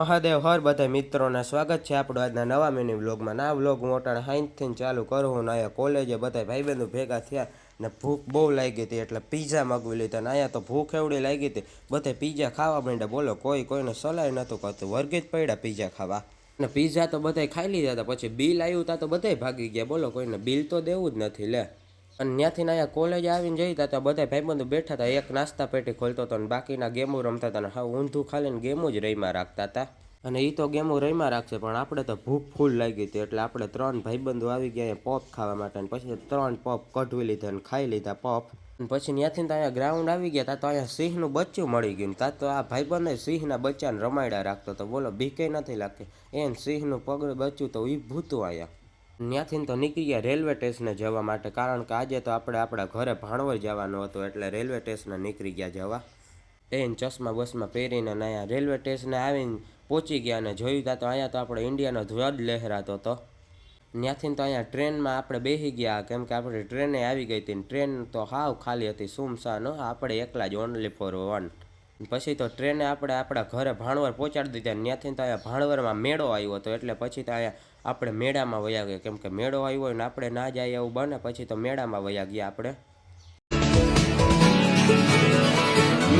મહાદેવ હર બધા મિત્રોના સ્વાગત છે આપણો આજના નવા મિની વ્લોગમાં. ના વ્લોગ હું અટાણે હાઈથી ચાલુ કરું ને અહીંયા કોલેજે બધા ભાઈબંધો ભેગા થયા ને ભૂખ બહુ લાગી હતી એટલે પીઝા મગવી લીધા ને અહીંયા તો ભૂખ એવડી લાગી હતી બધા પીઝા ખાવા માંડ્યા. બોલો કોઈને સલાહ નહોતું કરતું, વર્ગી જ પડ્યા પીઝા ખાવા ને પીઝા તો બધા ખાઈ લીધા હતા. પછી બિલ આવ્યું તા તો બધા ભાગી ગયા. બોલો કોઈને બિલ તો દેવું જ નથી લે. અને ત્યાંથી અહીંયા કોલેજ આવીને જઈતા તો બધા ભાઈબંધો બેઠા હતા. એક નાસ્તા પેટી ખોલતો હતો અને બાકીના ગેમો રમતા હતા ને હા ઊંધું ખાલીને ગેમો જ રહીમાં રાખતા હતા. અને એ તો ગેમો રહીમાં રાખશે પણ આપણે તો ભૂખ ફૂલ લાગી હતી એટલે આપણે 3 ભાઈબંધો આવી ગયા પોપ ખાવા માટે. અને પછી 3 પોપ કઢવી લીધા અને ખાઈ લીધા પોપ. અને પછી ત્યાંથી તો અહીંયા ગ્રાઉન્ડ આવી ગયા તા તો અહીંયા સિંહનું બચ્ચું મળી ગયું. તા તો આ ભાઈબંધે સિંહના બચ્ચાને રમાડ્યા રાખતો તો. બોલો બીકે નથી લાગતી એને સિંહનું પગડ બચ્ચું તો એ ભૂતું અહીંયા. ત્યાંથી તો નીકળી ગયા રેલવે સ્ટેશને જવા માટે કારણ કે આજે તો આપણે આપણા ઘરે ભાણવર જવાનું હતું એટલે રેલવે સ્ટેશને નીકળી ગયા જવા. એને ચશ્મા બસમાં પહેરીને અહીંયા રેલવે સ્ટેશને આવીને પહોંચી ગયા અને જોયું તા તો અહીંયા તો આપણે ઇન્ડિયાનો ધ્વજ લહેરાતો હતો. ત્યાંથી તો અહીંયા ટ્રેનમાં આપણે બેસી ગયા કેમ કે આપણે ટ્રેને આવી ગઈ હતી. ટ્રેન તો હાવ ખાલી હતી, સુમસાન, આપણે એકલા જ ઓનલી ફોર વન. પછી તો ટ્રેને આપણે આપણા ઘરે ભાણવર પહોંચાડી દીધા. ત્યાંથી તો અહીંયા ભાણવરમાં મેળો આવ્યો હતો એટલે પછી તો અહીંયા આપણે મેળામાં વયા ગયા કેમ કે મેળો આવ્યો હોય ને આપણે ના જાય એવું બને. પછી તો મેળામાં વયા ગયા આપણે.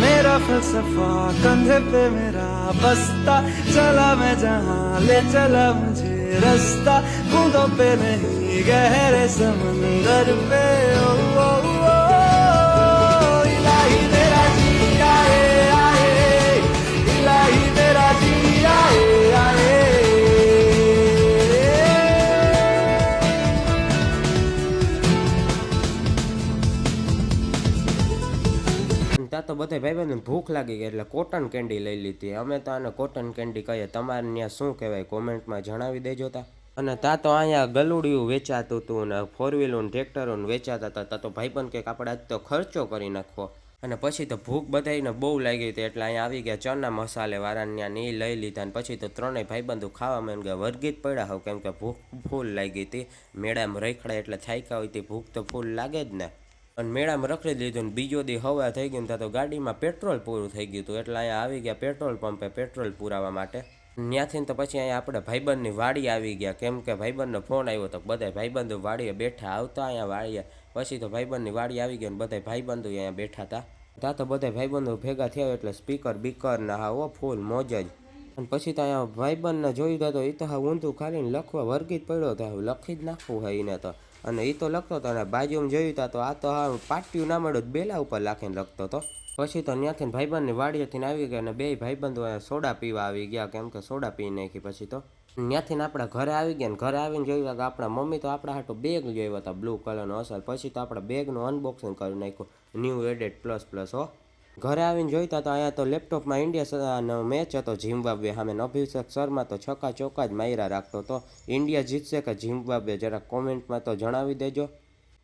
मेरा फलसफा कंधे पे मेरा बस्ता चला मैं जहाँ ले चला मुझे रास्ता बूंदों पे नहीं गहरे समंदर पे ओ, ओ, ओ, इलाही मेरा जी आए इलाही मेरा जी आए ત્યાં તો બધા ભાઈબંધોને ભૂખ લાગી ગઈ એટલે કોટન કેન્ડી લઈ લીધી. અમે તો આને કોટન કેન્ડી કહીએ, તમારે ત્યાં શું કહેવાય કોમેન્ટમાં જણાવી દેજો તા. અને ત્યાં તો અહીંયા ગલુડિયું વેચાતું હતું ને 4 વ્હીલર ટ્રેક્ટરો વેચાતા હતા. ત્યાં તો ભાઈબંધ કંઈક આપણે આજ તો ખર્ચો કરી નાખવો. અને પછી તો ભૂખ બધાને બહુ લાગી હતી એટલે અહીંયા આવી ગયા ચના મસાલે વાળાને ત્યાં એ લઈ લીધા. અને પછી તો ત્રણેય ભાઈબંધો ખાવા માંડ ગયા. વર્ગી જ પડ્યા હોવ કેમ કે ભૂખ ફૂલ લાગી હતી. મેળામાં રખડે એટલે થાક્યા હોય તે ભૂખ તો ફૂલ લાગે જ ને. અને મેળામાં રખડી લીધું ને બીજો દી હવા થઈ ગયું ત્યાં તો ગાડીમાં પેટ્રોલ પૂરું થઈ ગયું હતું એટલે અહીંયા આવી ગયા પેટ્રોલ પંપે પેટ્રોલ પુરાવા માટે. ત્યાંથી તો પછી અહીંયા આપણે ભાઈબંધની વાડી આવી ગયા કેમ કે ભાઈબંધનો ફોન આવ્યો તો બધા ભાઈબંધો વાડીએ બેઠા આવતા અહીંયા વાડીએ. પછી તો ભાઈબંધની વાડી આવી ગઈ ને બધા ભાઈબંધો અહીંયા બેઠા હતા. ત્યાં તો બધા ભાઈબંધો ભેગા થયા એટલે સ્પીકર બીકર ના હા ફૂલ મોજ જ. અને પછી તો અહીંયા ભાઈબંધને જોયું તો એ તો હા ઊંધું ખાલીને લખવા વર્ગી જ પડ્યો હતો, લખી જ નાખવું હોય એને તો. અને એ તો લખતો હતો અને બાજુમાં જોયું તા તો આ તો હા પાટિયું ના મળ્યું બેલા ઉપર લાખીને લખતો હતો. પછી તો ત્યાંથી ભાઈબંધની વાડીએથી આવી ગયા અને બે ભાઈબંધો સોડા પીવા આવી ગયા કેમ કે સોડા પી નાખી. પછી તો ત્યાંથી આપણા ઘરે આવી ગયા ને ઘરે આવીને જોયું કે આપણા મમ્મી તો આપણા હાટો બેગ જોયો હતા બ્લુ કલરનો અસલ. પછી તો આપણા બેગનું અનબોક્સિંગ કરી નાખ્યું ન્યૂ એડેડ પ્લસ હો. ઘરે આવીને જોઈતા તો અહીંયા તો લેપટોપમાં ઇન્ડિયાનો મેચ હતો ઝિમ્બાબ્વે સામે. અભિષેક શર્મા તો છક્કા ચોક્કા જ માર્યા રાખતો હતો. ઇન્ડિયા જીતશે કે ઝિમ્બાબ્વે જરા કોમેન્ટમાં તો જણાવી દેજો.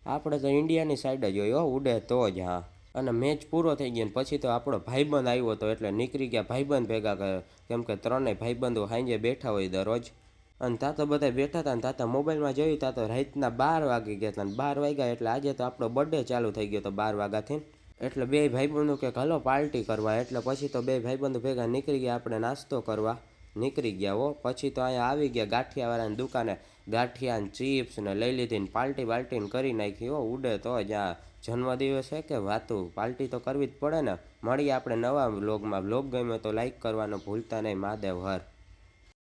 આપણે તો ઇન્ડિયાની સાઈડ જ હોય ઉડે તો જ હા. અને મેચ પૂરો થઈ ગયો પછી તો આપણો ભાઈબંધ આવ્યો હતો એટલે નીકળી ગયા ભાઈબંધ ભેગા કરે કેમ કે ત્રણેય ભાઈબંધો સાંજે બેઠા હોય દરરોજ. અને ત્યાં તો બધા બેઠા હતા ને ત્યાં તો મોબાઈલમાં જોયું ત્યાં તો રાતના 12 વાગી ગયા હતા. અને 12 વાગ્યા એટલે આજે તો આપણો બર્થડે ચાલુ થઈ ગયો હતો 12 વાગ્યાથી. એટલે બે ભાઈબંધો કે હાલો પાર્ટી કરવા એટલે પછી તો બે ભાઈબંધો ભેગા નીકળી ગયા આપણે નાસ્તો કરવા નીકળી ગયા હો. પછી તો અહીંયા આવી ગયા ગાંઠિયાવાળાની દુકાને ગાંઠિયા ને ચિપ્સ ને લઈ લીધી ને પાર્ટીને કરી નાખી હો. ઉડે તો જ આ જન્મદિવસ છે કે વાતું પાર્ટી તો કરવી જ પડે ને. મળીએ આપણે નવા વ્લોગમાં. વ્લોગ ગમ્યો તો લાઈક કરવાનું ભૂલતા નહીં. મહાદેવ હર.